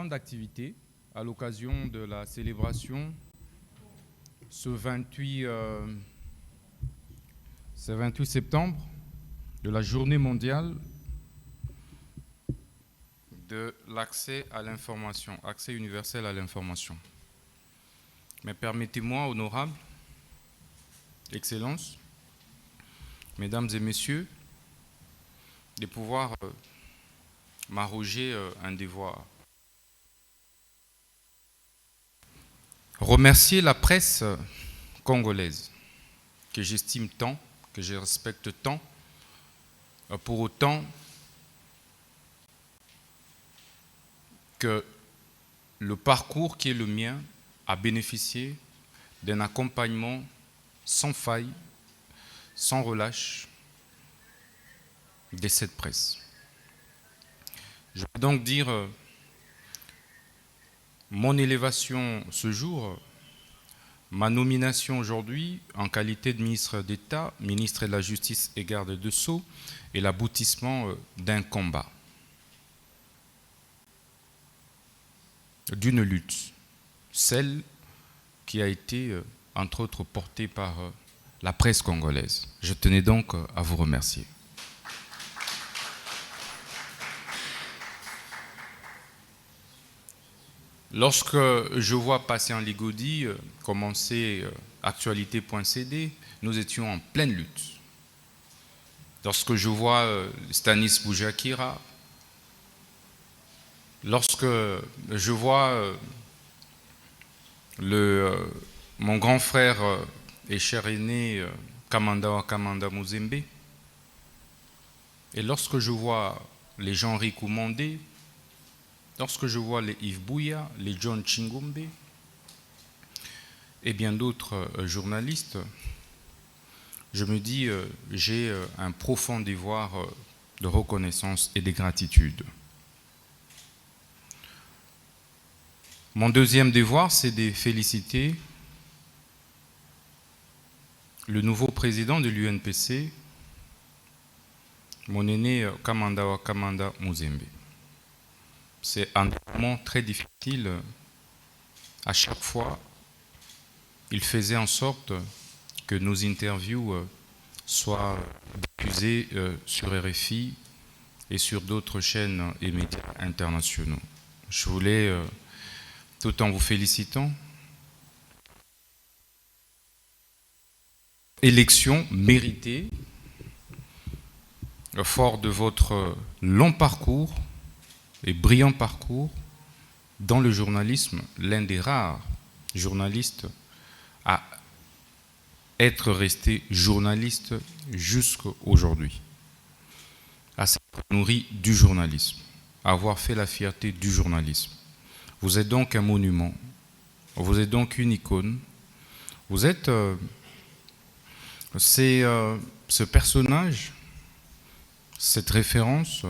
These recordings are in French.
grande activité à l'occasion de la célébration ce 28 septembre de la Journée mondiale de l'accès à l'information, accès universel à l'information. Mais permettez-moi, honorables, Excellences, Mesdames et Messieurs, de pouvoir m'arroger un devoir. Remercier la presse congolaise, que j'estime tant, que je respecte tant, pour autant que le parcours qui est le mien a bénéficié d'un accompagnement sans faille, sans relâche de cette presse. Je veux donc dire mon élévation ce jour, ma nomination aujourd'hui en qualité de ministre d'État, ministre de la Justice et garde des Sceaux, est l'aboutissement d'un combat, d'une lutte, celle qui a été, entre autres, portée par la presse congolaise. Je tenais donc à vous remercier. Lorsque je vois passer en Ligodi, commencer actualité.cd, nous étions en pleine lutte. Lorsque je vois Stanis Boujakira, lorsque je vois mon grand frère et cher aîné Kamanda Muzembe, et lorsque je vois les Jean-Henri Koumandé, lorsque je vois les Yves Bouya, les John Chingombe et bien d'autres journalistes, je me dis j'ai un profond devoir de reconnaissance et de gratitude. Mon deuxième devoir, c'est de féliciter le nouveau président de l'UNPC, mon aîné Kamanda Muzembe. C'est un moment très difficile. À chaque fois, il faisait en sorte que nos interviews soient diffusées sur RFI et sur d'autres chaînes et médias internationaux. Je voulais, tout en vous félicitant, élection méritée, fort de votre long parcours et brillant parcours dans le journalisme, l'un des rares journalistes à être resté journaliste jusqu'à aujourd'hui, à s'être nourri du journalisme, à avoir fait la fierté du journalisme. Vous êtes donc un monument, vous êtes donc une icône, vous êtes ce personnage, cette référence.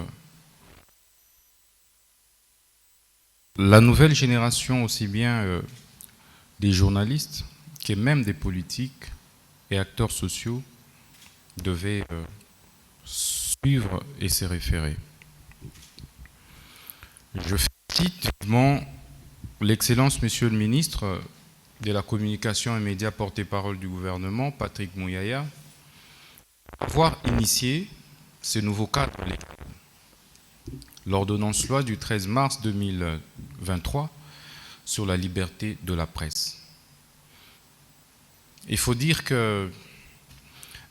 La nouvelle génération, aussi bien des journalistes que même des politiques et acteurs sociaux, devait suivre et se référer. Je félicite vivement l'Excellence, Monsieur le Ministre de la Communication et Médias porte-parole du gouvernement, Patrick Mouyaya, avoir initié ce nouveau cadre légal. L'ordonnance loi du 13 mars 2023 sur la liberté de la presse. Il faut dire qu'un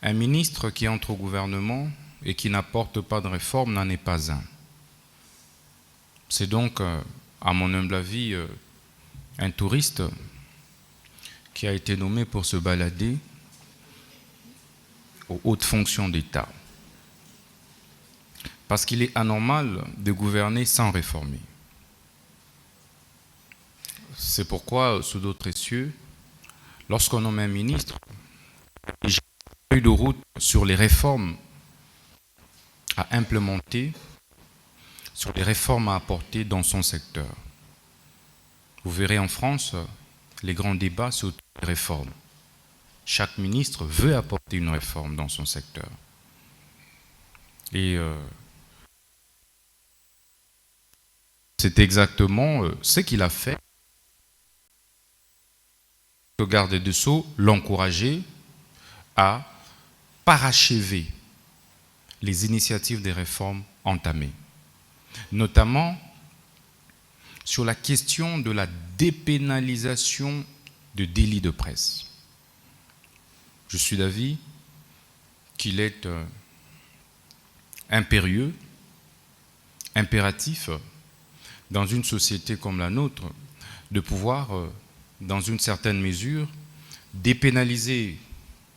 ministre qui entre au gouvernement et qui n'apporte pas de réforme n'en est pas un. C'est donc, à mon humble avis, un touriste qui a été nommé pour se balader aux hautes fonctions d'État. Parce qu'il est anormal de gouverner sans réformer. C'est pourquoi, sous d'autres cieux, lorsqu'on nomme un ministre, il y a une feuille de route sur les réformes à implémenter, sur les réformes à apporter dans son secteur. Vous verrez en France, les grands débats sur les réformes. Chaque ministre veut apporter une réforme dans son secteur. Et c'est exactement ce qu'il a fait. Le garde des Sceaux l'encourageait à parachever les initiatives des réformes entamées, notamment sur la question de la dépénalisation de délits de presse. Je suis d'avis qu'il est impérieux, impératif, dans une société comme la nôtre, de pouvoir, dans une certaine mesure, dépénaliser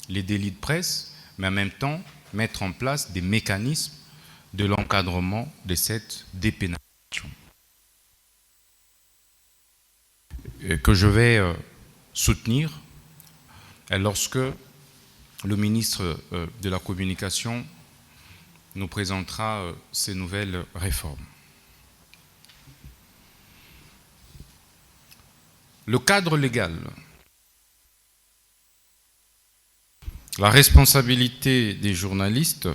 les délits de presse, mais en même temps mettre en place des mécanismes de l'encadrement de cette dépénalisation. Que je vais soutenir lorsque le ministre de la Communication nous présentera ces nouvelles réformes. Le cadre légal, la responsabilité des journalistes,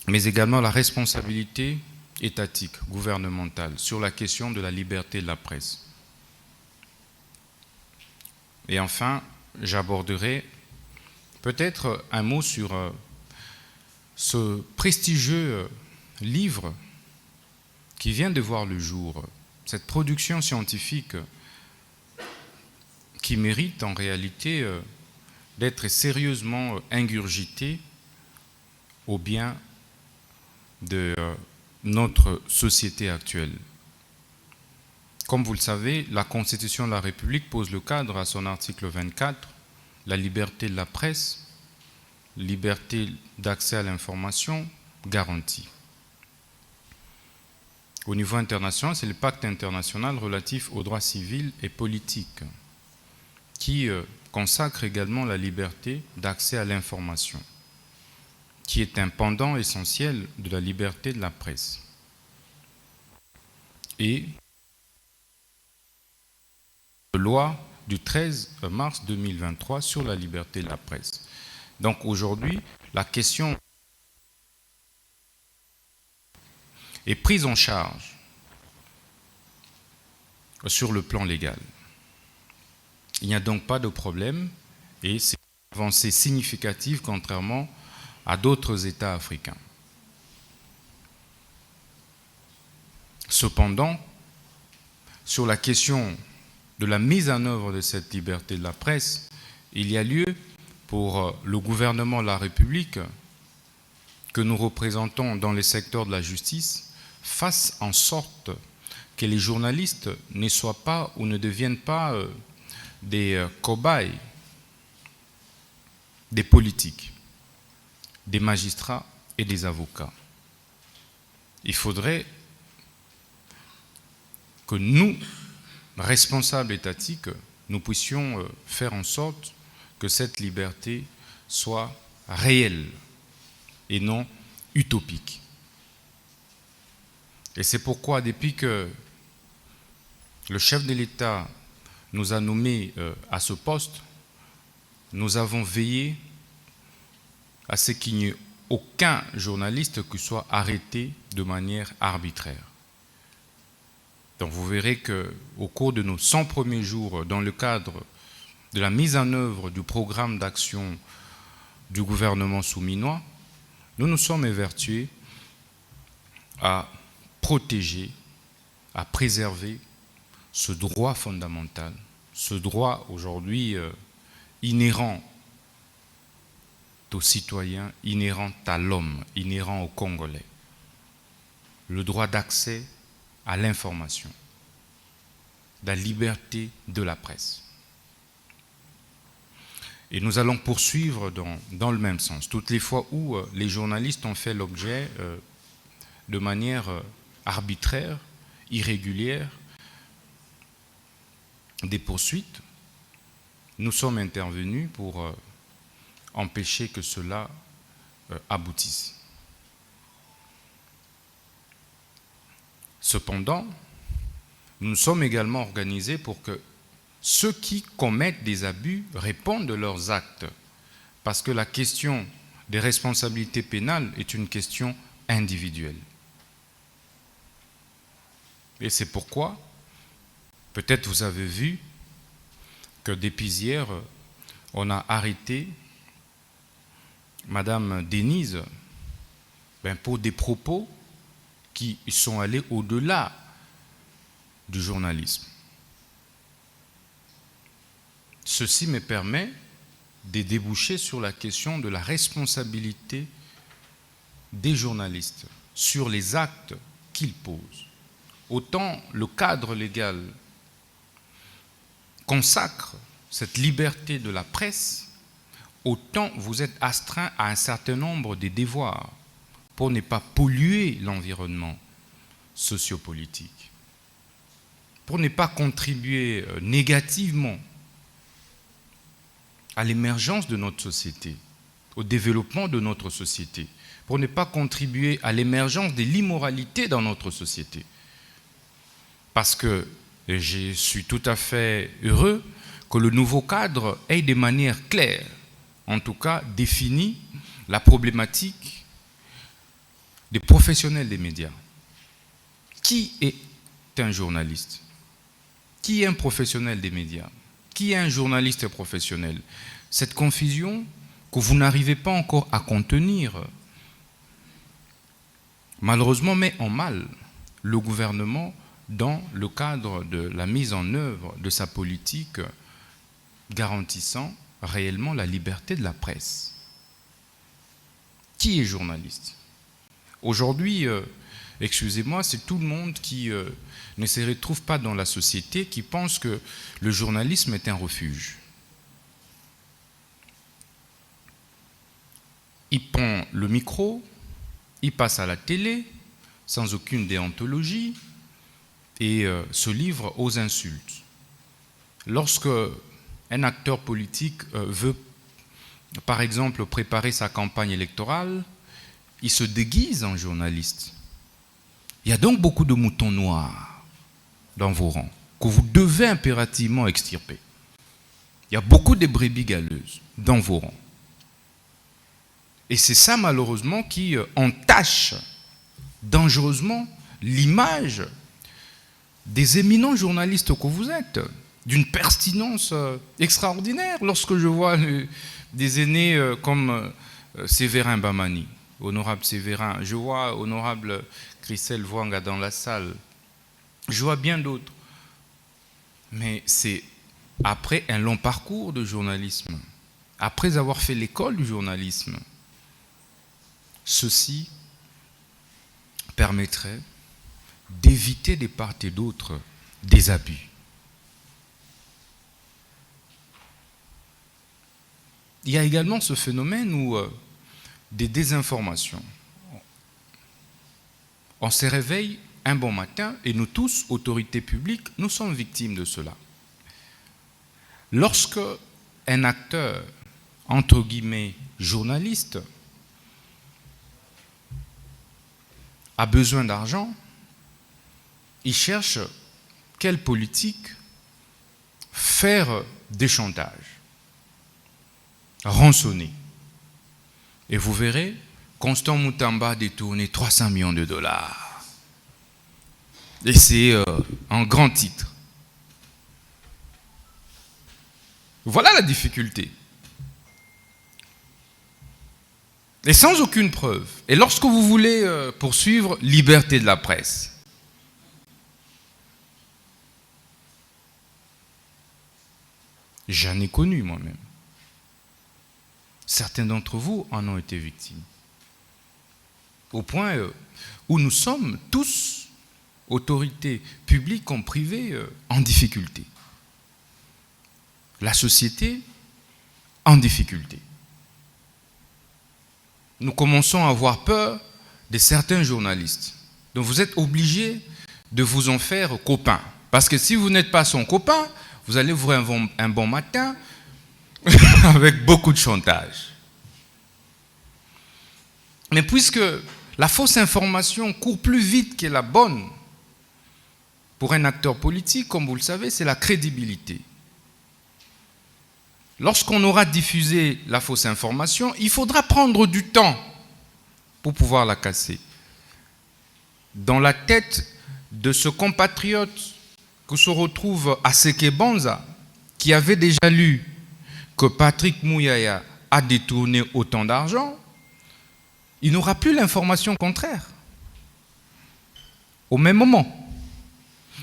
mais également la responsabilité étatique, gouvernementale, sur la question de la liberté de la presse. Et enfin, j'aborderai peut-être un mot sur ce prestigieux livre qui vient de voir le jour, cette production scientifique qui mérite en réalité d'être sérieusement ingurgitée au bien de notre société actuelle. Comme vous le savez, la Constitution de la République pose le cadre à son article 24, la liberté de la presse, liberté d'accès à l'information garantie. Au niveau international, c'est le pacte international relatif aux droits civils et politiques qui consacre également la liberté d'accès à l'information, qui est un pendant essentiel de la liberté de la presse. Et la loi du 13 mars 2023 sur la liberté de la presse. Donc aujourd'hui, la question est prise en charge sur le plan légal. Il n'y a donc pas de problème et c'est une avancée significative contrairement à d'autres États africains. Cependant, sur la question de la mise en œuvre de cette liberté de la presse, il y a lieu pour le gouvernement de la République que nous représentons dans les secteurs de la justice fasse en sorte que les journalistes ne soient pas ou ne deviennent pas des cobayes des politiques, des magistrats et des avocats. Il faudrait que nous, responsables étatiques, nous puissions faire en sorte que cette liberté soit réelle et non utopique. Et c'est pourquoi, depuis que le chef de l'État nous a nommés à ce poste, nous avons veillé à ce qu'il n'y ait aucun journaliste qui soit arrêté de manière arbitraire. Donc vous verrez qu'au cours de nos 100 premiers jours, dans le cadre de la mise en œuvre du programme d'action du gouvernement souminois, nous nous sommes évertués à protéger, à préserver ce droit fondamental, ce droit aujourd'hui inhérent aux citoyens, inhérent à l'homme, inhérent aux Congolais. Le droit d'accès à l'information, la liberté de la presse. Et nous allons poursuivre dans le même sens. Toutes les fois où les journalistes ont fait l'objet de manière arbitraire, irrégulière, des poursuites, nous sommes intervenus pour empêcher que cela aboutisse. Cependant, nous nous sommes également organisés pour que ceux qui commettent des abus répondent de leurs actes, parce que la question des responsabilités pénales est une question individuelle. Et c'est pourquoi, peut-être vous avez vu que depuis hier, on a arrêté Madame Denise pour des propos qui sont allés au-delà du journalisme. Ceci me permet de déboucher sur la question de la responsabilité des journalistes sur les actes qu'ils posent. Autant le cadre légal consacre cette liberté de la presse, autant vous êtes astreint à un certain nombre de devoirs pour ne pas polluer l'environnement sociopolitique, pour ne pas contribuer négativement à l'émergence de notre société, au développement de notre société, pour ne pas contribuer à l'émergence de l'immoralité dans notre société. Parce que je suis tout à fait heureux que le nouveau cadre ait de manière claire, en tout cas défini, la problématique des professionnels des médias. Qui est un journaliste? Qui est un professionnel des médias? Qui est un journaliste professionnel? Cette confusion que vous n'arrivez pas encore à contenir, malheureusement, met en mal le gouvernement dans le cadre de la mise en œuvre de sa politique garantissant réellement la liberté de la presse. Qui est journaliste? Aujourd'hui, excusez-moi, c'est tout le monde qui ne se retrouve pas dans la société, qui pense que le journalisme est un refuge. Il prend le micro, il passe à la télé, sans aucune déontologie, et se livre aux insultes. Lorsque un acteur politique veut, par exemple, préparer sa campagne électorale, il se déguise en journaliste. Il y a donc beaucoup de moutons noirs dans vos rangs que vous devez impérativement extirper. Il y a beaucoup de brebis galeuses dans vos rangs. Et c'est ça, malheureusement, qui entache dangereusement l'image des éminents journalistes que vous êtes, d'une pertinence extraordinaire. Lorsque je vois des aînés comme Séverin Bamani, honorable Séverin, je vois honorable Christelle Voanga dans la salle, je vois bien d'autres. Mais c'est après un long parcours de journalisme, après avoir fait l'école du journalisme, ceci permettrait d'éviter de part et d'autre des abus. Il y a également ce phénomène où des désinformations. On se réveille un bon matin et nous tous, autorités publiques, nous sommes victimes de cela. Lorsque un acteur, entre guillemets, journaliste, a besoin d'argent, il cherche quelle politique faire des chantages, rançonner. Et vous verrez, Constant Moutamba détourné 300 millions de dollars. Et c'est un grand titre. Voilà la difficulté. Et sans aucune preuve. Et lorsque vous voulez poursuivre liberté de la presse, j'en ai connu moi-même. Certains d'entre vous en ont été victimes. Au point où nous sommes tous, autorités publiques comme privées, en difficulté. La société en difficulté. Nous commençons à avoir peur de certains journalistes. Donc vous êtes obligés de vous en faire copain. Parce que si vous n'êtes pas son copain, vous allez vous un bon matin avec beaucoup de chantage. Mais puisque la fausse information court plus vite que la bonne, pour un acteur politique, comme vous le savez, c'est la crédibilité. Lorsqu'on aura diffusé la fausse information, il faudra prendre du temps pour pouvoir la casser. Dans la tête de ce compatriote qui se retrouve à Sekebanza, qui avait déjà lu que Patrick Mouyaya a détourné autant d'argent, il n'aura plus l'information contraire au même moment.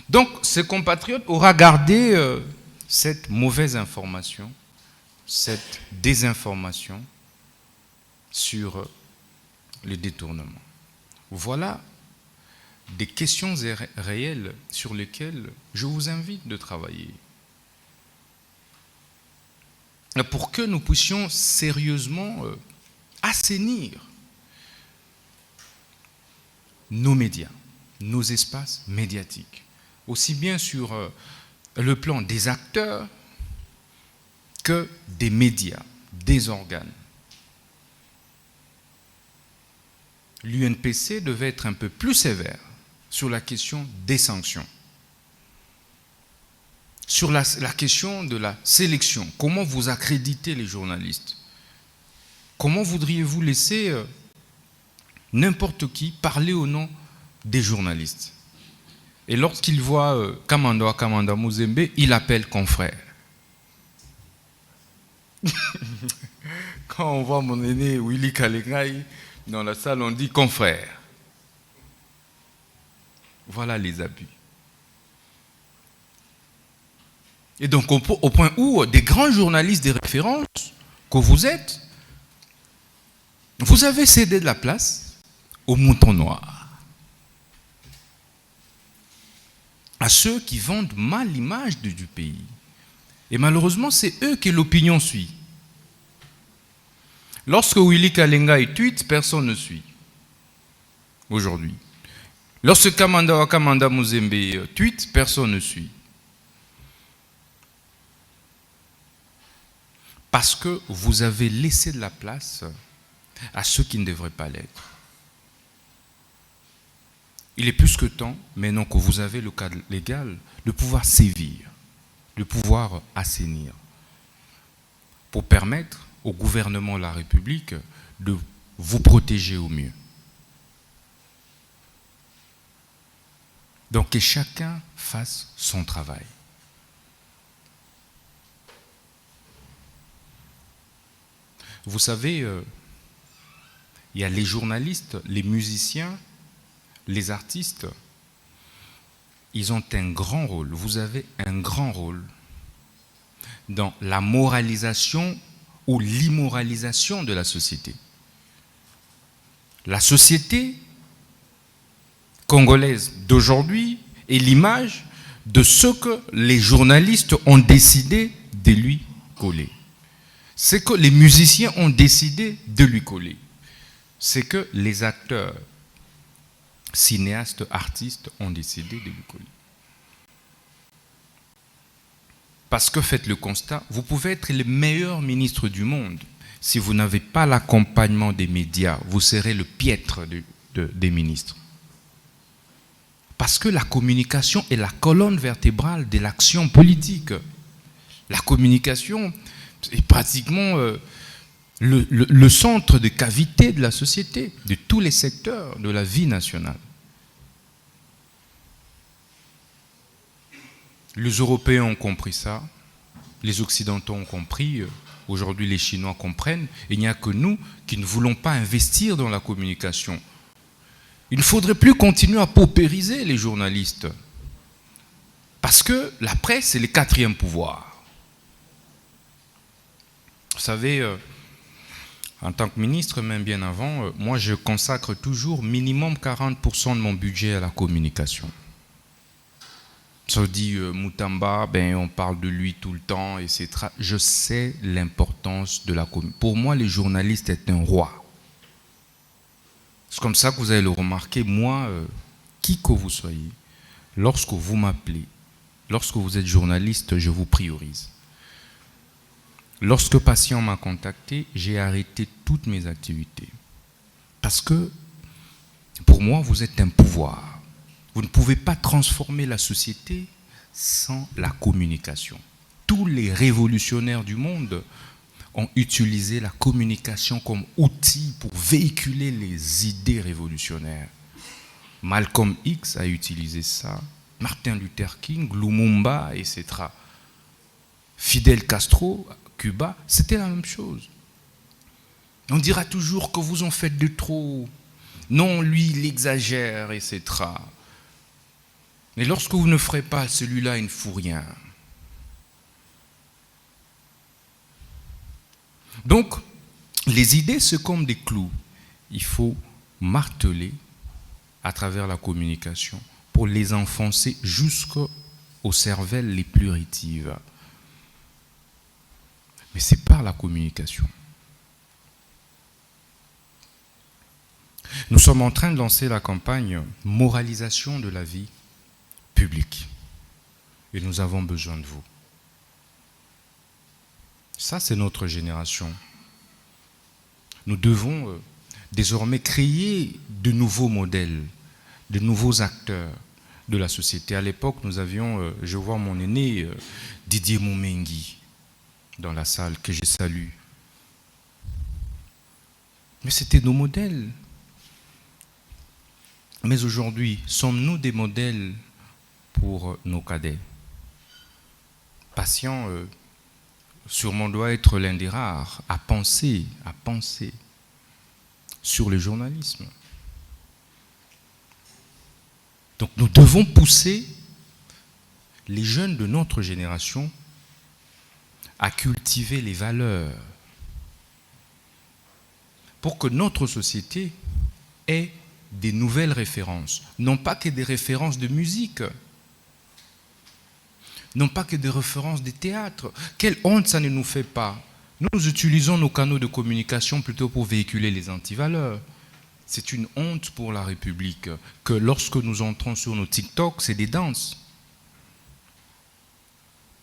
Donc, ce compatriote aura gardé cette mauvaise information, cette désinformation sur le détournement. Voilà des questions réelles sur lesquelles je vous invite de travailler pour que nous puissions sérieusement assainir nos médias, nos espaces médiatiques, aussi bien sur le plan des acteurs que des médias, des organes. L'UNPC devait être un peu plus sévère sur la question des sanctions, sur la question de la sélection. Comment vous accréditez les journalistes? Comment voudriez-vous laisser n'importe qui parler au nom des journalistes? Et lorsqu'il voit Kamanda Muzembe, il appelle confrère. Quand on voit mon aîné Willy Kalengai dans la salle, on dit confrère. Voilà les abus. Et donc au point où des grands journalistes de référence que vous êtes, vous avez cédé de la place aux moutons noirs, à ceux qui vendent mal l'image du pays. Et malheureusement, c'est eux que l'opinion suit. Lorsque Willy Kalengai tweet, personne ne suit. Aujourd'hui. Lorsque Kamanda Muzembe tweet, personne ne suit. Parce que vous avez laissé de la place à ceux qui ne devraient pas l'être. Il est plus que temps, maintenant que vous avez le cadre légal, de pouvoir sévir, de pouvoir assainir, pour permettre au gouvernement de la République de vous protéger au mieux. Donc que chacun fasse son travail. Vous savez, il y a les journalistes, les musiciens, les artistes, ils ont un grand rôle. Vous avez un grand rôle dans la moralisation ou l'immoralisation de la société. La société congolaise d'aujourd'hui est l'image de ce que les journalistes ont décidé de lui coller. C'est que les musiciens ont décidé de lui coller. C'est que les acteurs, cinéastes, artistes ont décidé de lui coller. Parce que faites le constat, vous pouvez être le meilleur ministre du monde. Si vous n'avez pas l'accompagnement des médias, vous serez le piètre des ministres. Parce que la communication est la colonne vertébrale de l'action politique. La communication est pratiquement le centre de cavité de la société, de tous les secteurs de la vie nationale. Les Européens ont compris ça, les Occidentaux ont compris, aujourd'hui les Chinois comprennent, et il n'y a que nous qui ne voulons pas investir dans la communication. Il ne faudrait plus continuer à paupériser les journalistes, parce que la presse, c'est le quatrième pouvoir. Vous savez, en tant que ministre, même bien avant, moi je consacre toujours minimum 40% de mon budget à la communication. Ça dit Moutamba, on parle de lui tout le temps, etc. Je sais l'importance de la communication. Pour moi, les journalistes est un roi. C'est comme ça que vous allez le remarquer. Moi, qui que vous soyez, lorsque vous m'appelez, lorsque vous êtes journaliste, je vous priorise. Lorsque Patient m'a contacté, j'ai arrêté toutes mes activités. Parce que, pour moi, vous êtes un pouvoir. Vous ne pouvez pas transformer la société sans la communication. Tous les révolutionnaires du monde ont utilisé la communication comme outil pour véhiculer les idées révolutionnaires. Malcolm X a utilisé ça, Martin Luther King, Lumumba, etc. Fidel Castro, Cuba, c'était la même chose. On dira toujours que vous en faites de trop. Non, lui, il exagère, etc. Mais lorsque vous ne ferez pas, celui-là, il ne fout rien. Donc, les idées, c'est comme des clous. Il faut marteler à travers la communication pour les enfoncer jusqu'aux cervelles les plus rétives. Mais c'est par la communication. Nous sommes en train de lancer la campagne moralisation de la vie publique. Et nous avons besoin de vous. Ça, c'est notre génération. Nous devons désormais créer de nouveaux modèles, de nouveaux acteurs de la société. À l'époque, nous avions, je vois mon aîné, Didier Moumengi, dans la salle, que je salue. Mais c'était nos modèles. Mais aujourd'hui, sommes-nous des modèles pour nos cadets? Patient, sûrement doit être l'un des rares à penser sur le journalisme. Donc nous devons pousser les jeunes de notre génération à cultiver les valeurs pour que notre société ait des nouvelles références, non pas que des références de musique, non pas que des références de théâtre. Quelle honte ça ne nous fait pas. Nous utilisons nos canaux de communication plutôt pour véhiculer les antivaleurs. C'est une honte pour la République que lorsque nous entrons sur nos TikTok, c'est des danses.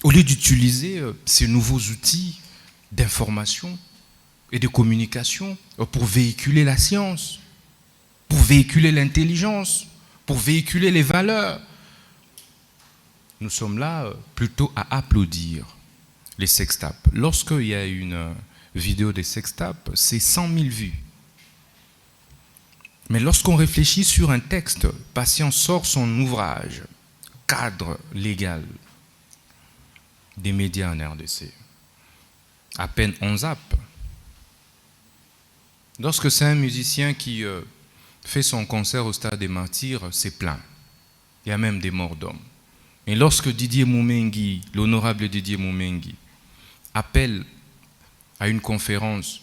Au lieu d'utiliser ces nouveaux outils d'information et de communication pour véhiculer la science, pour véhiculer l'intelligence, pour véhiculer les valeurs, nous sommes là plutôt à applaudir les sextapes. Lorsqu'il y a une vidéo des sextapes, c'est 100 000 vues. Mais lorsqu'on réfléchit sur un texte, Patient sort son ouvrage, cadre légal des médias en RDC. À peine on zappe. Lorsque c'est un musicien qui fait son concert au Stade des Martyrs, c'est plein. Il y a même des morts d'hommes. Et lorsque Didier Moumengi, l'honorable Didier Moumengi, appelle à une conférence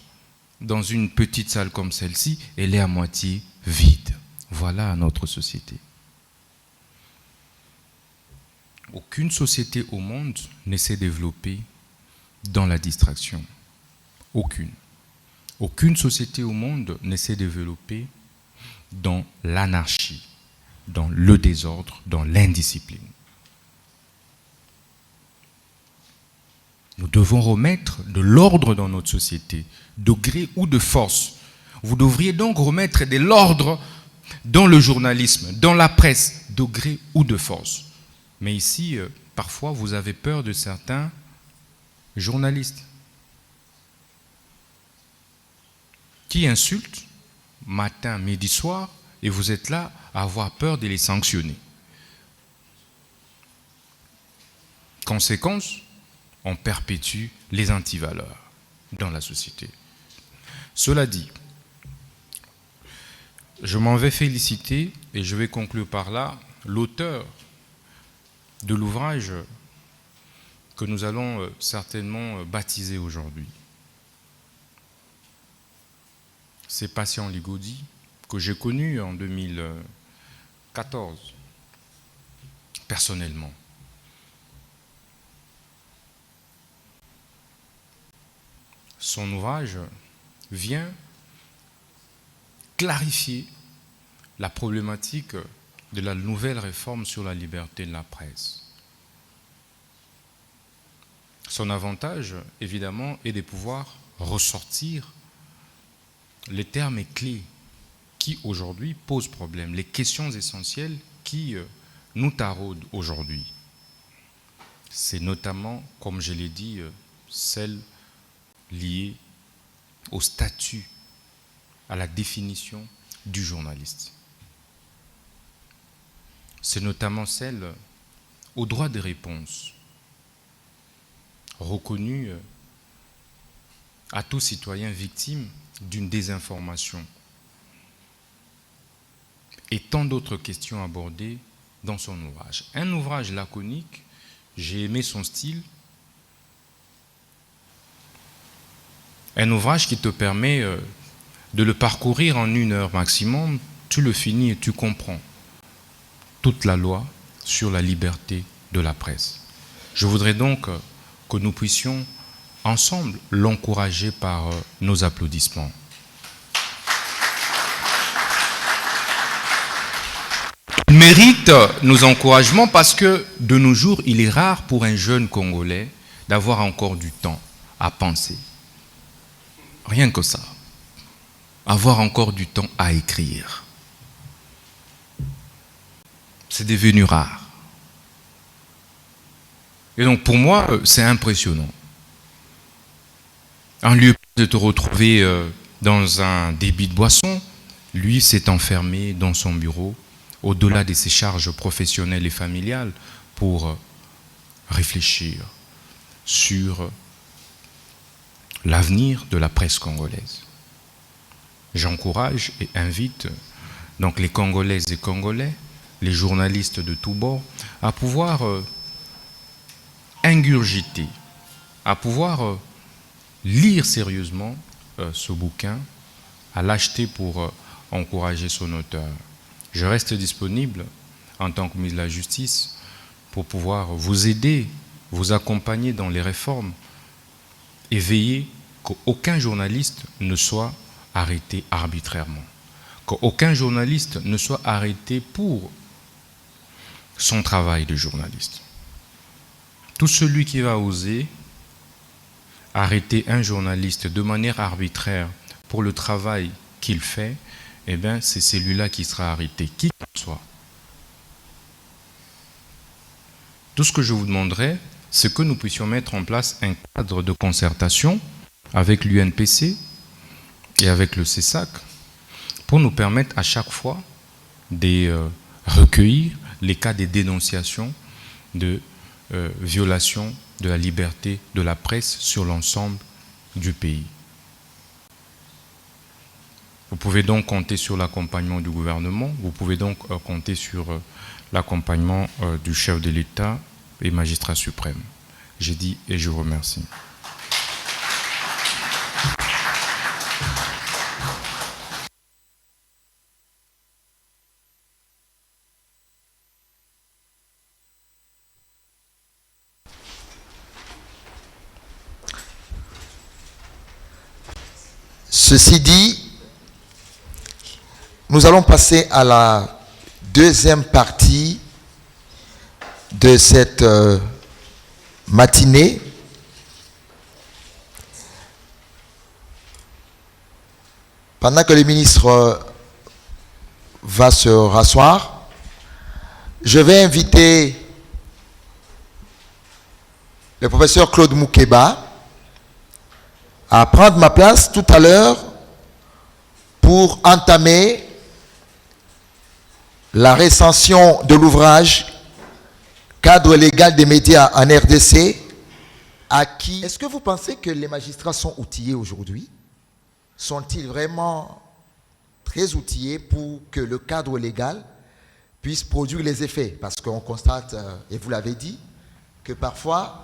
dans une petite salle comme celle-ci, elle est à moitié vide. Voilà notre société. Aucune société au monde ne s'est développée dans la distraction. Aucune. Aucune société au monde ne s'est développée dans l'anarchie, dans le désordre, dans l'indiscipline. Nous devons remettre de l'ordre dans notre société, de gré ou de force. Vous devriez donc remettre de l'ordre dans le journalisme, dans la presse, de gré ou de force. Mais ici, parfois, vous avez peur de certains journalistes qui insultent matin, midi, soir, et vous êtes là à avoir peur de les sanctionner. Conséquence, on perpétue les antivaleurs dans la société. Cela dit, je m'en vais féliciter, et je vais conclure par là, l'auteur de l'ouvrage que nous allons certainement baptiser aujourd'hui. C'est Patient Ligodi, que j'ai connu en 2014, personnellement. Son ouvrage vient clarifier la problématique de la nouvelle réforme sur la liberté de la presse. Son avantage, évidemment, est de pouvoir ressortir les termes clés qui, aujourd'hui, posent problème, les questions essentielles qui nous taraudent aujourd'hui. C'est notamment, comme je l'ai dit, celles liées au statut, à la définition du journaliste. c'est notamment celle au droit des réponses, reconnu à tout citoyen victime d'une désinformation, et tant d'autres questions abordées dans son ouvrage. Un ouvrage laconique, j'ai aimé son style, un ouvrage qui te permet de le parcourir en 1 heure maximum, tu le finis et tu comprends toute la loi sur la liberté de la presse. Je voudrais donc que nous puissions ensemble l'encourager par nos applaudissements. Il mérite nos encouragements parce que de nos jours, il est rare pour un jeune Congolais d'avoir encore du temps à penser. Rien que ça. Avoir encore du temps à écrire. C'est devenu rare. Et donc pour moi, c'est impressionnant. En lieu de te retrouver dans un débit de boisson, lui s'est enfermé dans son bureau, au-delà de ses charges professionnelles et familiales, pour réfléchir sur l'avenir de la presse congolaise. J'encourage et invite donc les Congolaises et Congolais, les journalistes de tous bords, à pouvoir ingurgiter, à pouvoir lire sérieusement ce bouquin, à l'acheter pour encourager son auteur. Je reste disponible en tant que ministre de la Justice pour pouvoir vous aider, vous accompagner dans les réformes et veiller qu'aucun journaliste ne soit arrêté arbitrairement, qu'aucun journaliste ne soit arrêté pour son travail de journaliste. Tout celui qui va oser arrêter un journaliste de manière arbitraire pour le travail qu'il fait, eh bien, c'est celui-là qui sera arrêté, qui qu'il soit. Tout ce que je vous demanderai, c'est que nous puissions mettre en place un cadre de concertation avec l'UNPC et avec le CESAC pour nous permettre à chaque fois de recueillir les cas des dénonciations de violation de la liberté de la presse sur l'ensemble du pays. Vous pouvez donc compter sur l'accompagnement du gouvernement, vous pouvez donc compter sur l'accompagnement du chef de l'État et magistrat suprême. J'ai dit et je vous remercie. Ceci dit, nous allons passer à la deuxième partie de cette matinée. Pendant que le ministre va se rasseoir, je vais inviter le professeur Claude Moukeba à prendre ma place tout à l'heure pour entamer la recension de l'ouvrage Cadre légal des médias en RDC. À qui... Est-ce que vous pensez que les magistrats sont outillés aujourd'hui? Sont-ils vraiment très outillés pour que le cadre légal puisse produire les effets? Parce qu'on constate, et vous l'avez dit, que parfois,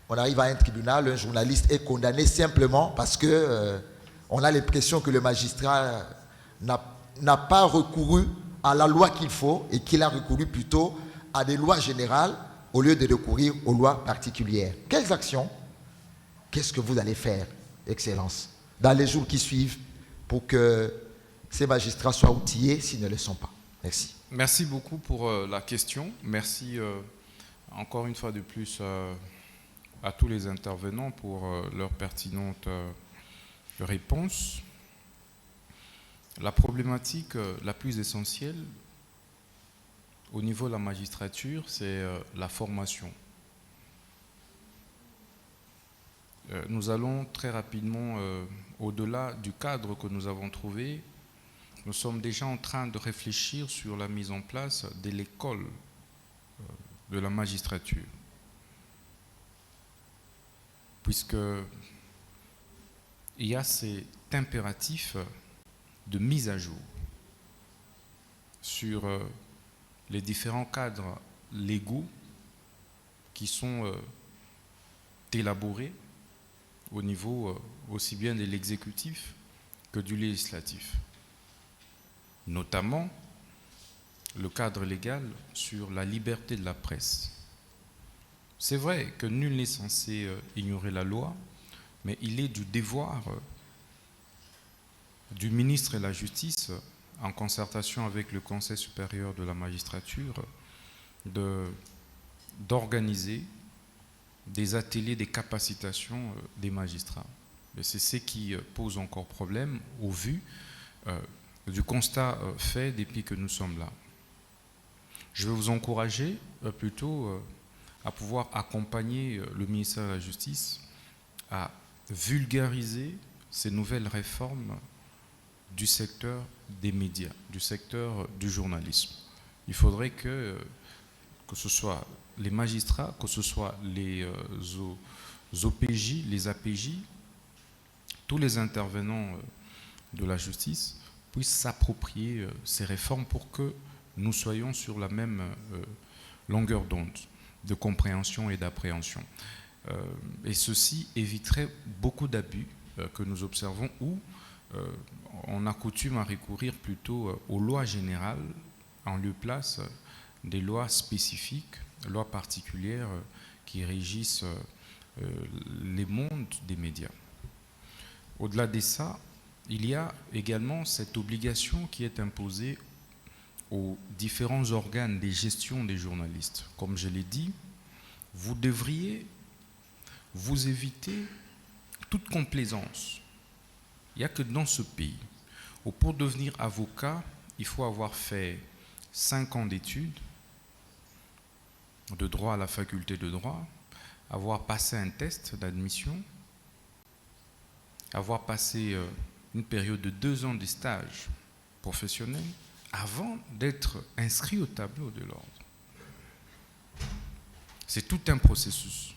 on arrive à un tribunal, un journaliste est condamné simplement parce que on a l'impression que le magistrat n'a pas recouru à la loi qu'il faut et qu'il a recouru plutôt à des lois générales au lieu de recourir aux lois particulières. Quelles actions, qu'est-ce que vous allez faire, Excellence, dans les jours qui suivent pour que ces magistrats soient outillés s'ils ne le sont pas? Merci. Merci beaucoup pour la question. Merci encore une fois de plus à tous les intervenants pour leurs pertinentes réponses. La problématique la plus essentielle au niveau de la magistrature, c'est la formation. Nous allons très rapidement, au-delà du cadre que nous avons trouvé nous sommes déjà en train de réfléchir sur la mise en place de l'école de la magistrature. Puisque il y a cet impératif de mise à jour sur les différents cadres légaux qui sont élaborés au niveau aussi bien de l'exécutif que du législatif. Notamment le cadre légal sur la liberté de la presse. C'est vrai que nul n'est censé ignorer la loi, mais il est du devoir du ministre de la Justice, en concertation avec le Conseil supérieur de la magistrature, d'organiser des ateliers, des capacitations des magistrats. Et c'est ce qui pose encore problème au vu du constat fait depuis que nous sommes là. Je vais vous encourager plutôt à pouvoir accompagner le ministère de la Justice à vulgariser ces nouvelles réformes du secteur des médias, du secteur du journalisme. Il faudrait que ce soit les magistrats, que ce soit les OPJ, les APJ, tous les intervenants de la justice puissent s'approprier ces réformes pour que nous soyons sur la même longueur d'onde de compréhension et d'appréhension. Et ceci éviterait beaucoup d'abus que nous observons où on a coutume à recourir plutôt aux lois générales en lieu place des lois spécifiques, lois particulières qui régissent les mondes des médias. Au-delà de ça, il y a également cette obligation qui est imposée aux différents organes de gestion des journalistes. Comme je l'ai dit, vous devriez vous éviter toute complaisance. Il n'y a que dans ce pays où pour devenir avocat, il faut avoir fait 5 ans d'études de droit à la faculté de droit, avoir passé un test d'admission, avoir passé une période de 2 ans de stage professionnel avant d'être inscrit au tableau de l'ordre. C'est tout un processus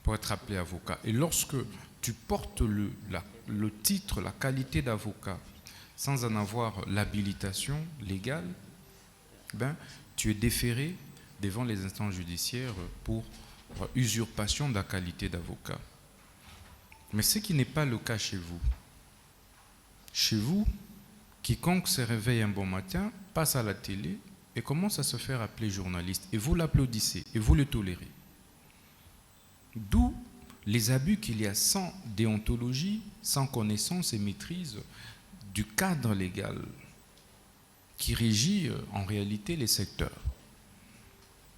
pour être appelé avocat. Et lorsque tu portes le titre, la qualité d'avocat, sans en avoir l'habilitation légale, tu es déféré devant les instances judiciaires pour usurpation de la qualité d'avocat. Mais ce qui n'est pas le cas chez vous. Chez vous, quiconque se réveille un bon matin, passe à la télé et commence à se faire appeler journaliste. Et vous l'applaudissez et vous le tolérez. D'où les abus qu'il y a sans déontologie, sans connaissance et maîtrise du cadre légal qui régit en réalité les secteurs.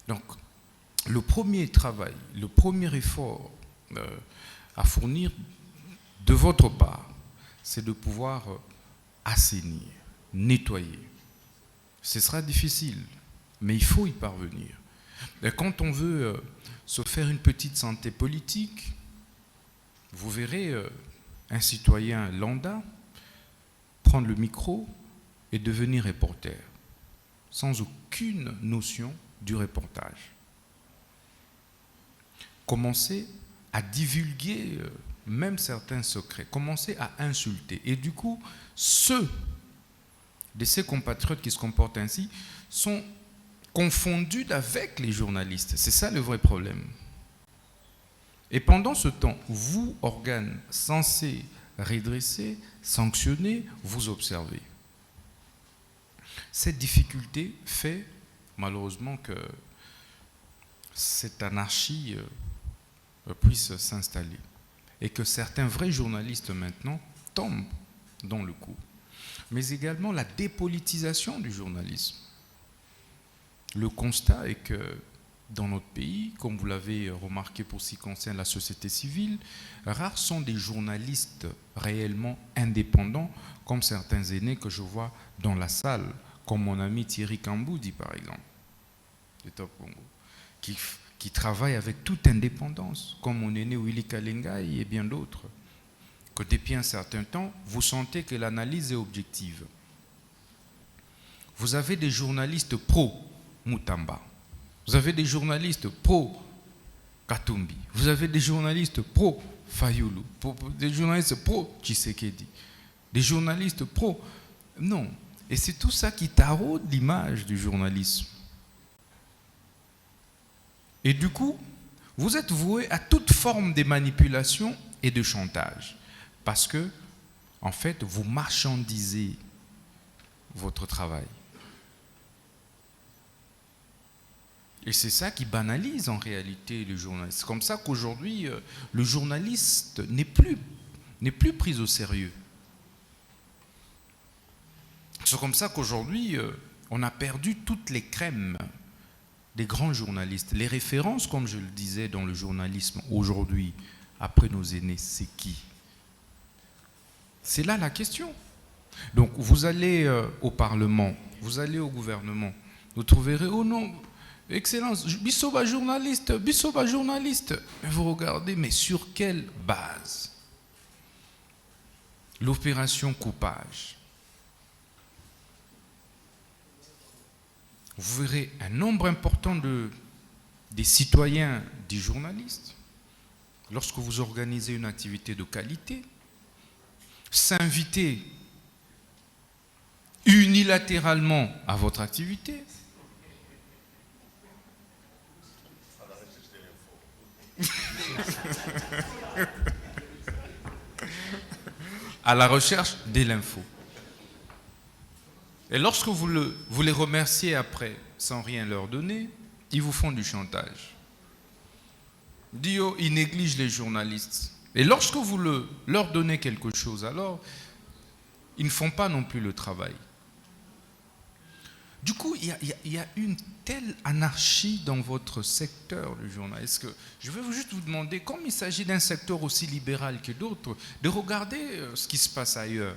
Donc, le premier travail, le premier effort à fournir de votre part, c'est de pouvoir assainir, nettoyer. Ce sera difficile, mais il faut y parvenir. Et quand on veut se faire une petite santé politique, vous verrez un citoyen lambda prendre le micro et devenir reporter, sans aucune notion du reportage. Commencer à divulguer même certains secrets, commencer à insulter. Et du coup, ceux de ces compatriotes qui se comportent ainsi sont confondus avec les journalistes. C'est ça le vrai problème. Et pendant ce temps, vous, organes censés redresser, sanctionner, vous observez. Cette difficulté fait malheureusement que cette anarchie puisse s'installer et que certains vrais journalistes maintenant tombent dans le coup. Mais également la dépolitisation du journalisme. Le constat est que dans notre pays, comme vous l'avez remarqué pour ce qui concerne la société civile, rares sont des journalistes réellement indépendants, comme certains aînés que je vois dans la salle, comme mon ami Thierry Kamboudi par exemple, de Top Congo, qui travaille avec toute indépendance, comme mon aîné Willy Kalengai et bien d'autres, que depuis un certain temps, vous sentez que l'analyse est objective. vous avez des journalistes pro-Mutamba, vous avez des journalistes pro-Katumbi, vous avez des journalistes pro-Fayulu, des journalistes pro-Tshisekedi, des journalistes pro... Non. Et c'est tout ça qui taraude l'image du journalisme. Et du coup, vous êtes voué à toute forme de manipulation et de chantage. Parce que, en fait, vous marchandisez votre travail. Et c'est ça qui banalise en réalité le journaliste. C'est comme ça qu'aujourd'hui, le journaliste n'est plus pris au sérieux. C'est comme ça qu'aujourd'hui, on a perdu toutes les crèmes des grands journalistes. Les références, comme je le disais dans le journalisme aujourd'hui, après nos aînés, c'est qui? C'est là la question. Donc vous allez au Parlement, vous allez au gouvernement, vous trouverez, oh non, Excellence, Bissoba journaliste, Bissoba journaliste. Vous regardez, mais sur quelle base? L'opération coupage. Vous verrez un nombre important des citoyens, des journalistes, lorsque vous organisez une activité de qualité, s'inviter unilatéralement à votre activité. À la recherche de l'info. Et lorsque vous les remerciez après, sans rien leur donner, ils vous font du chantage. Dio, ils négligent les journalistes. Et lorsque vous leur donnez quelque chose, alors, ils ne font pas non plus le travail. Du coup, il y a une telle anarchie dans votre secteur du journalisme que je vais juste vous demander, comme il s'agit d'un secteur aussi libéral que d'autres, de regarder ce qui se passe ailleurs,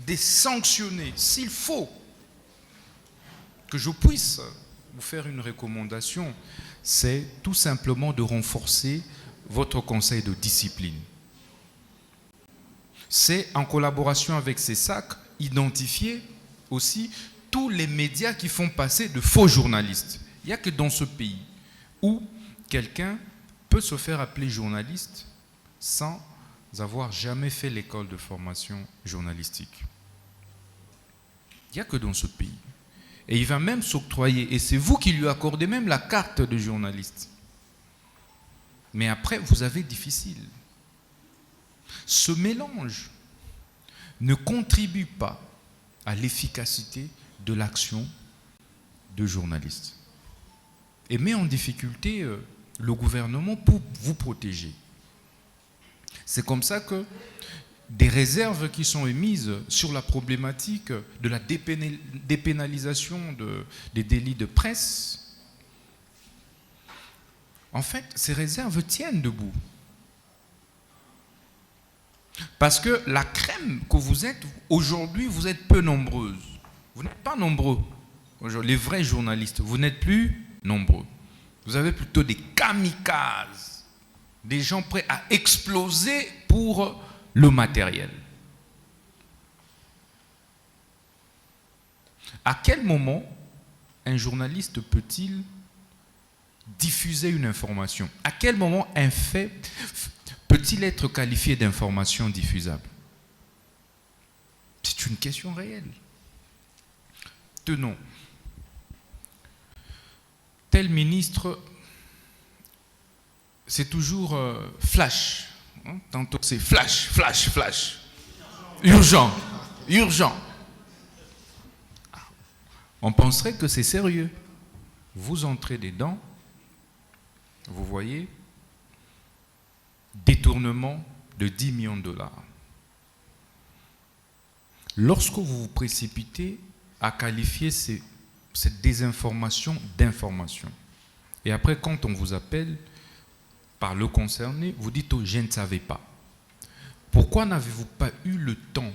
de sanctionner, s'il faut, que je puisse vous faire une recommandation, c'est tout simplement de renforcer votre conseil de discipline. C'est en collaboration avec CESAC, identifier aussi tous les médias qui font passer de faux journalistes. Il n'y a que dans ce pays où quelqu'un peut se faire appeler journaliste sans avoir jamais fait l'école de formation journalistique. Il n'y a que dans ce pays. Et il va même s'octroyer, et c'est vous qui lui accordez même la carte de journaliste. Mais après, vous avez difficile. Ce mélange ne contribue pas à l'efficacité de l'action de journalistes et met en difficulté le gouvernement pour vous protéger. C'est comme ça que des réserves qui sont émises sur la problématique de la dépénalisation des délits de presse, en fait, ces réserves tiennent debout. Parce que la crème que vous êtes, aujourd'hui, vous êtes peu nombreuses. Vous n'êtes pas nombreux. Les vrais journalistes, vous n'êtes plus nombreux. Vous avez plutôt des kamikazes, des gens prêts à exploser pour le matériel. À quel moment un journaliste peut-il diffuser une information? À quel moment un fait peut-il être qualifié d'information diffusable? C'est une question réelle. Tenons. Tel ministre, c'est toujours flash. Tantôt c'est flash, flash, flash. Urgent, urgent. On penserait que c'est sérieux. Vous entrez dedans, vous voyez, détournement de 10 millions de dollars. Lorsque vous vous précipitez à qualifier cette désinformation d'information, et après quand on vous appelle par le concerné, vous dites oh, je ne savais pas. Pourquoi n'avez-vous pas eu le temps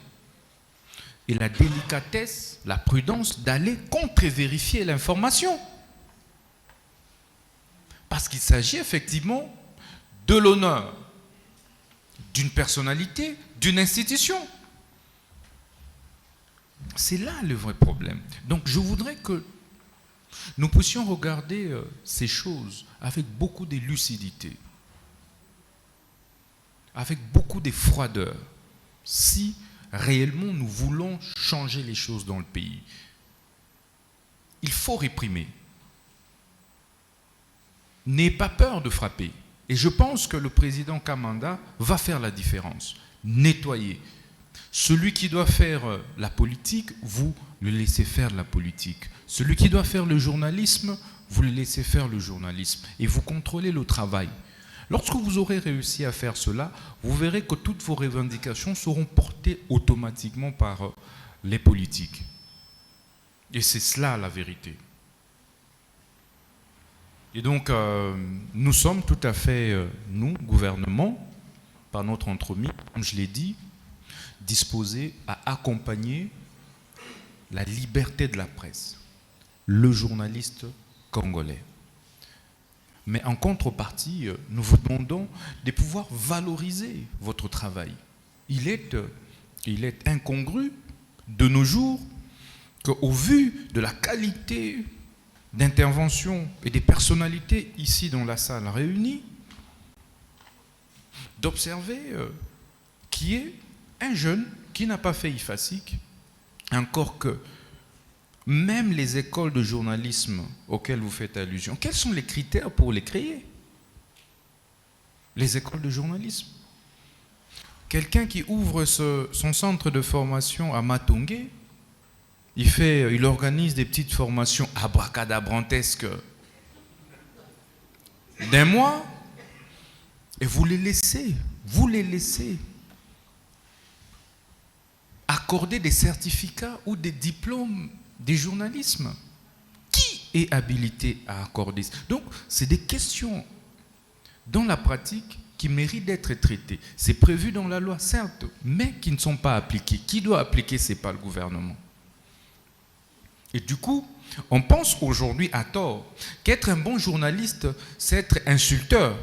et la délicatesse, la prudence d'aller contre-vérifier l'information? Parce qu'il s'agit effectivement de l'honneur d'une personnalité, d'une institution. C'est là le vrai problème. Donc je voudrais que nous puissions regarder ces choses avec beaucoup de lucidité, avec beaucoup de froideur, si réellement nous voulons changer les choses dans le pays. Il faut réprimer. N'ayez pas peur de frapper. Et je pense que le président Kamanda va faire la différence. Nettoyer. Celui qui doit faire la politique, vous le laissez faire la politique. Celui qui doit faire le journalisme, vous le laissez faire le journalisme. Et vous contrôlez le travail. Lorsque vous aurez réussi à faire cela, vous verrez que toutes vos revendications seront portées automatiquement par les politiques. Et c'est cela la vérité. Et donc, nous sommes tout à fait, nous, gouvernement, par notre entremise, comme je l'ai dit, disposés à accompagner la liberté de la presse, le journaliste congolais. Mais en contrepartie, nous vous demandons de pouvoir valoriser votre travail. Il est incongru de nos jours qu'au vu de la qualité d'intervention et des personnalités ici dans la salle réunies, d'observer qui est un jeune qui n'a pas fait IFASIC, encore que même les écoles de journalisme auxquelles vous faites allusion, quels sont les critères pour les créer? Les écoles de journalisme. Quelqu'un qui ouvre son centre de formation à Matongé, il organise des petites formations abracadabrantesques d'un mois, et vous les laissez accorder des certificats ou des diplômes des journalismes. Qui est habilité à accorder? Donc, c'est des questions dans la pratique qui méritent d'être traitées. C'est prévu dans la loi, certes, mais qui ne sont pas appliquées. Qui doit appliquer? Ce n'est pas le gouvernement. Et du coup, on pense aujourd'hui à tort qu'être un bon journaliste, c'est être insulteur.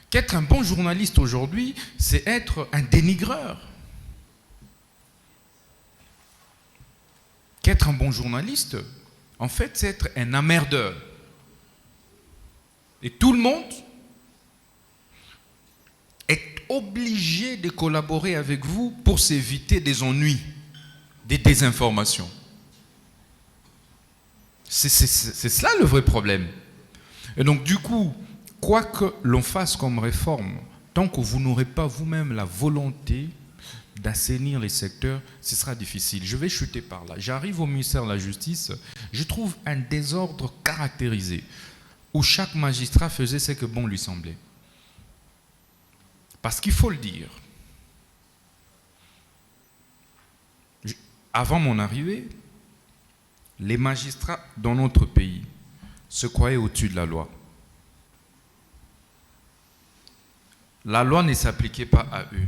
Qu'être un bon journaliste aujourd'hui, c'est être un dénigreur. Qu'être un bon journaliste, en fait, c'est être un emmerdeur. Et tout le monde est obligé de collaborer avec vous pour s'éviter des ennuis, des désinformations. C'est cela le vrai problème. Et donc, du coup, quoi que l'on fasse comme réforme, tant que vous n'aurez pas vous-même la volonté d'assainir les secteurs, ce sera difficile. Je vais chuter par là. J'arrive au ministère de la Justice, je trouve un désordre caractérisé, où chaque magistrat faisait ce que bon lui semblait. Parce qu'il faut le dire, avant mon arrivée, les magistrats dans notre pays se croyaient au-dessus de la loi. La loi ne s'appliquait pas à eux.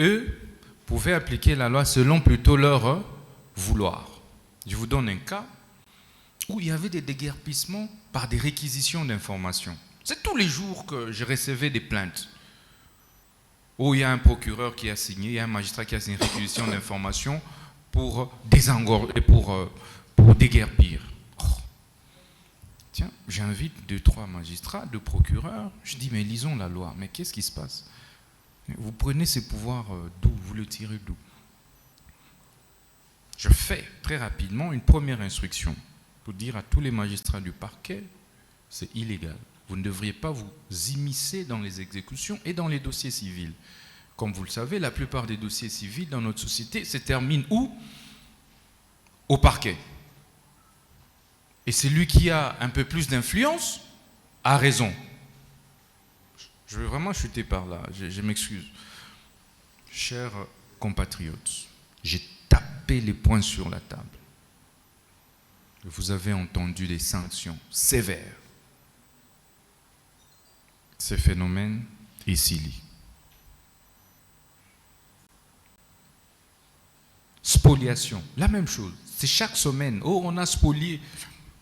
Eux pouvaient appliquer la loi selon plutôt leur vouloir. Je vous donne un cas où il y avait des déguerpissements par des réquisitions d'informations. C'est tous les jours que je recevais des plaintes où il y a un procureur qui a signé, il y a un magistrat qui a signé une réquisition d'informations pour désengorger, pour déguerpir. Oh. Tiens, j'invite 2-3 magistrats, 2 procureurs, je dis mais lisons la loi, mais qu'est-ce qui se passe? Vous prenez ces pouvoirs d'où? Vous le tirez d'où? Je fais très rapidement une première instruction pour dire à tous les magistrats du parquet, c'est illégal. Vous ne devriez pas vous immiscer dans les exécutions et dans les dossiers civils. Comme vous le savez, la plupart des dossiers civils dans notre société se terminent où? Au parquet. Et celui qui a un peu plus d'influence a raison. Je vais vraiment chuter par là, je m'excuse. Chers compatriotes, j'ai tapé les poings sur la table. Vous avez entendu des sanctions sévères. Ce phénomène est silly. Spoliation, la même chose. C'est chaque semaine. Oh, on a spolié.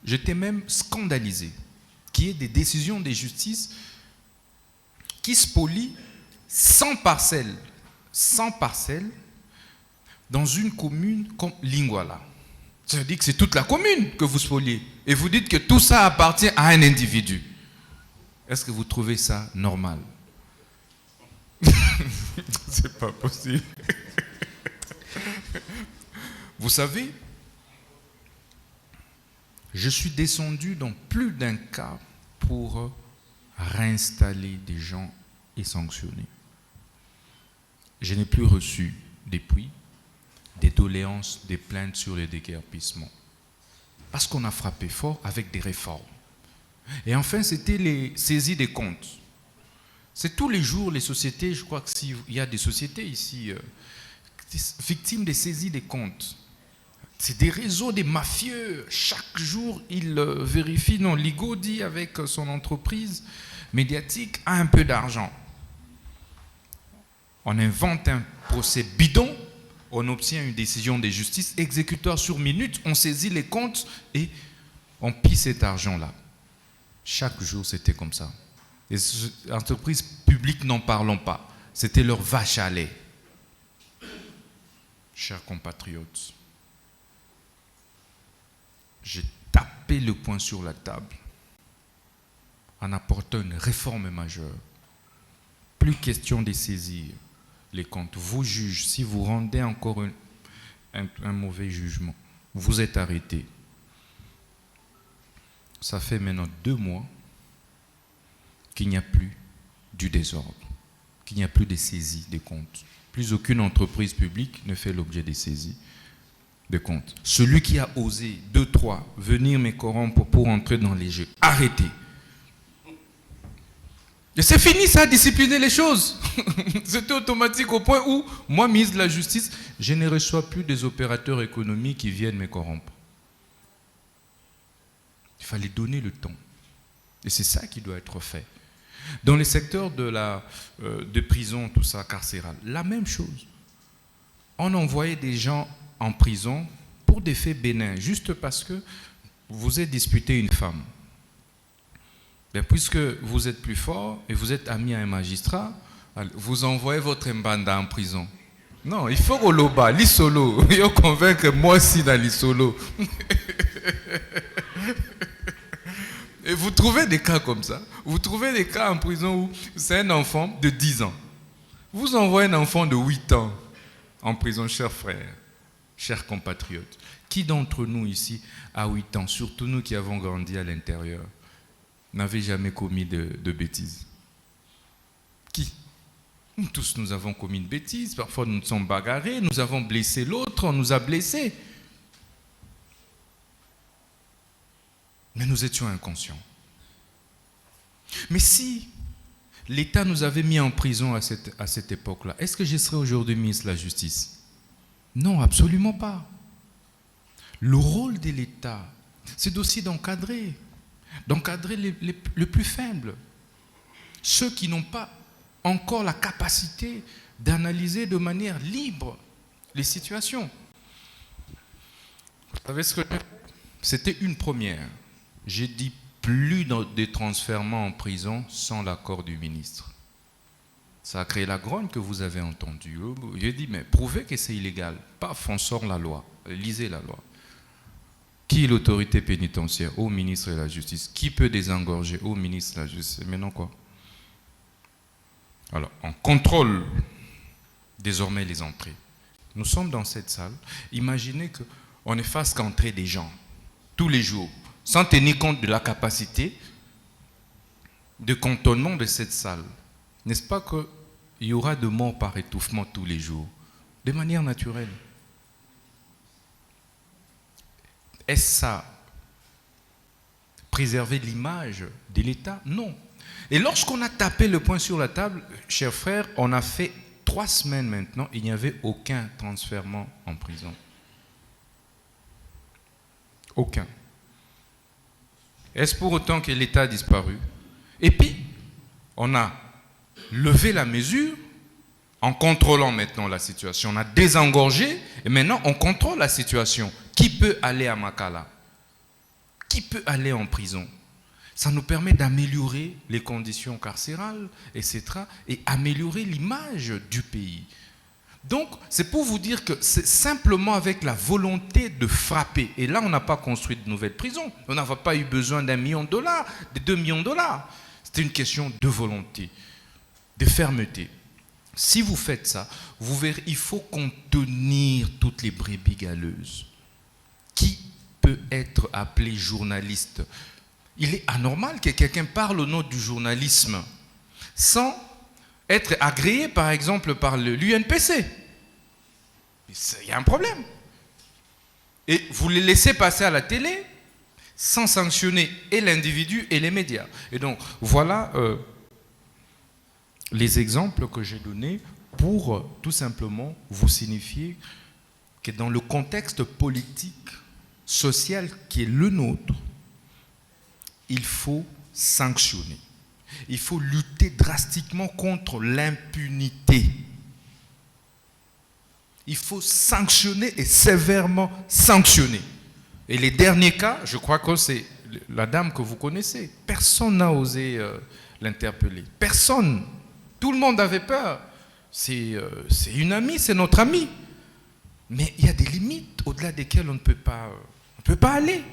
J'étais même scandalisé qu'il y ait des décisions de justice qui spolient 100 parcelles dans une commune comme Lingwala. Ça veut dire que c'est toute la commune que vous spoliez. Et vous dites que tout ça appartient à un individu. Est-ce que vous trouvez ça normal? C'est pas possible. Vous savez, je suis descendu dans plus d'un cas pour réinstaller des gens et sanctionner. Je n'ai plus reçu depuis des doléances, des plaintes sur les déguerpissements. Parce qu'on a frappé fort avec des réformes. Et enfin, c'était les saisies des comptes. C'est tous les jours les sociétés, je crois que s'il y a des sociétés ici victimes des saisies des comptes. C'est des réseaux, des mafieux. Chaque jour, ils vérifient. Non, Ligo dit avec son entreprise médiatique a un peu d'argent. On invente un procès bidon, on obtient une décision de justice, exécuteur sur minute, on saisit les comptes et on pille cet argent-là. Chaque jour, c'était comme ça. Les entreprises publiques, n'en parlons pas. C'était leur vache à lait. Chers compatriotes, j'ai tapé le poing sur la table en apportant une réforme majeure. Plus question de saisir les comptes. Vous juges, si vous rendez encore un mauvais jugement, vous êtes arrêté. Ça fait maintenant 2 mois qu'il n'y a plus du désordre, qu'il n'y a plus de saisie des comptes. Plus aucune entreprise publique ne fait l'objet de saisies de comptes. Celui qui a osé 2, 3 venir me corrompre pour entrer dans les jeux, arrêtez. Et c'est fini ça, discipliner les choses. C'était automatique au point où, moi, ministre de la Justice, je ne reçois plus des opérateurs économiques qui viennent me corrompre. Il fallait donner le temps. Et c'est ça qui doit être fait. Dans les secteurs de prison, tout ça, carcéral, la même chose. On envoyait des gens en prison pour des faits bénins, juste parce que vous êtes disputé une femme. Bien, puisque vous êtes plus fort et vous êtes ami à un magistrat, vous envoyez votre mbanda en prison. Non, il faut Oloba, l'isolo. Il faut convaincre moi aussi dans l'isolo. Et vous trouvez des cas comme ça. Vous trouvez des cas en prison où c'est un enfant de 10 ans. Vous envoyez un enfant de 8 ans en prison, chers frères, chers compatriotes. Qui d'entre nous ici, à 8 ans, surtout nous qui avons grandi à l'intérieur, n'avait jamais commis de bêtises? Qui? Nous tous, nous avons commis une bêtise. Parfois, nous nous sommes bagarrés. Nous avons blessé l'autre. On nous a blessés. Mais nous étions inconscients. Mais si l'État nous avait mis en prison à cette époque-là, est-ce que je serais aujourd'hui ministre de la Justice? Non, absolument pas. Le rôle de l'État, c'est aussi d'encadrer les plus faibles, ceux qui n'ont pas encore la capacité d'analyser de manière libre les situations. Vous savez ce que c'était une première. J'ai dit plus de transfèrements en prison sans l'accord du ministre. Ça a créé la grogne que vous avez entendue. J'ai dit, mais prouvez que c'est illégal. Paf, on sort la loi. Lisez la loi. Qui est l'autorité pénitentiaire? Au ministre de la Justice. Qui peut désengorger? Au ministre de la Justice. Et maintenant quoi? Alors, on contrôle désormais les entrées. Nous sommes dans cette salle. Imaginez qu'on ne fasse qu'entrer des gens tous les jours, sans tenir compte de la capacité de cantonnement de cette salle. N'est-ce pas qu'il y aura de morts par étouffement tous les jours, de manière naturelle? Est-ce ça préserver l'image de l'État? Non. Et lorsqu'on a tapé le poing sur la table, chers frères, on a fait 3 semaines maintenant, il n'y avait aucun transfèrement en prison. Aucun. Est-ce pour autant que l'État a disparu? Et puis, on a levé la mesure en contrôlant maintenant la situation. On a désengorgé et maintenant on contrôle la situation. Qui peut aller à Makala? Qui peut aller en prison? Ça nous permet d'améliorer les conditions carcérales, etc. et améliorer l'image du pays. Donc, c'est pour vous dire que c'est simplement avec la volonté de frapper. Et là, on n'a pas construit de nouvelles prisons. On n'a pas eu besoin d'1 million de dollars, de 2 millions de dollars. C'était une question de volonté, de fermeté. Si vous faites ça, vous verrez, il faut contenir toutes les brebis galeuses. Qui peut être appelé journaliste? Il est anormal que quelqu'un parle au nom du journalisme sans être agréé, par exemple, par l'UNPC. Il y a un problème. Et vous les laissez passer à la télé sans sanctionner et l'individu et les médias. Et donc, voilà les exemples que j'ai donnés pour tout simplement vous signifier que dans le contexte politique, social qui est le nôtre, il faut sanctionner. Il faut lutter drastiquement contre l'impunité. Il faut sanctionner et sévèrement sanctionner. Et les derniers cas, je crois que c'est la dame que vous connaissez. Personne n'a osé l'interpeller. Personne. Tout le monde avait peur. C'est une amie, c'est notre amie. Mais il y a des limites au-delà desquelles on ne peut pas aller.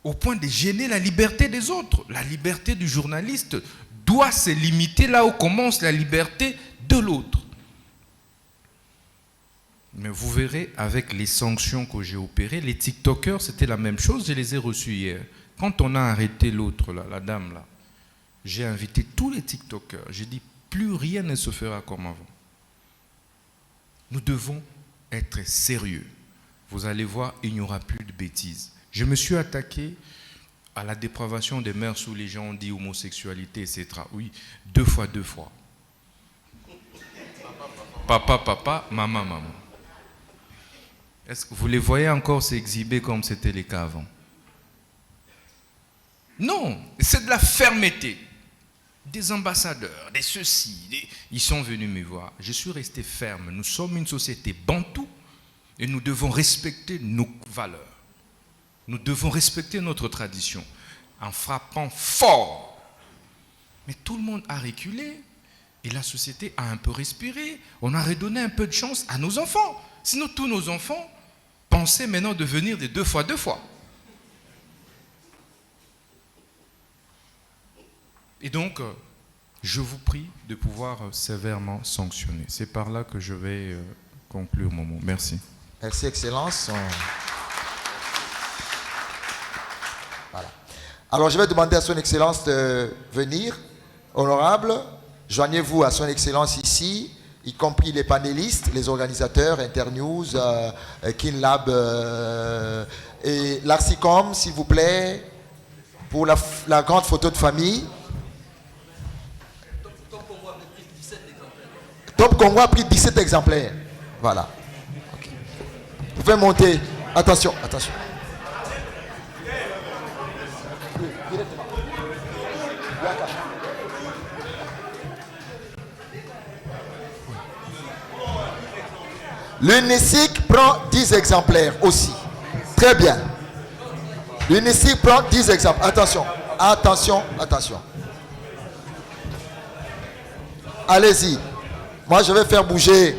Au point de gêner la liberté des autres. La liberté du journaliste doit se limiter là où commence la liberté de l'autre. Mais vous verrez, avec les sanctions que j'ai opérées, les TikTokers, c'était la même chose, je les ai reçus hier. Quand on a arrêté l'autre, là, la dame, là, j'ai invité tous les TikTokers. J'ai dit, plus rien ne se fera comme avant. Nous devons être sérieux. Vous allez voir, il n'y aura plus de bêtises. Je me suis attaqué à la dépravation des mœurs où les gens ont dit homosexualité, etc. Oui, 2 fois. Papa, maman. Est-ce que vous les voyez encore s'exhiber comme c'était les cas avant? Non, c'est de la fermeté. Des ambassadeurs, des ceci, ils sont venus me voir. Je suis resté ferme. Nous sommes une société bantoue et nous devons respecter nos valeurs. Nous devons respecter notre tradition en frappant fort. Mais tout le monde a reculé et la société a un peu respiré. On a redonné un peu de chance à nos enfants. Sinon, tous nos enfants pensaient maintenant devenir des 2 fois. Et donc, je vous prie de pouvoir sévèrement sanctionner. C'est par là que je vais conclure mon mot. Merci. Merci, Excellence. Voilà. Alors, je vais demander à Son Excellence de venir. Honorable, joignez-vous à Son Excellence ici, y compris les panélistes, les organisateurs, Internews, KinLab et l'Arcicom, s'il vous plaît, pour la grande photo de famille. Top Congo a pris 17 exemplaires. Voilà. Okay. Vous pouvez monter. Attention. L'UNICIC prend 10 exemplaires aussi. Très bien. L'UNICIC prend 10 exemplaires. Attention. Allez-y. Moi, je vais faire bouger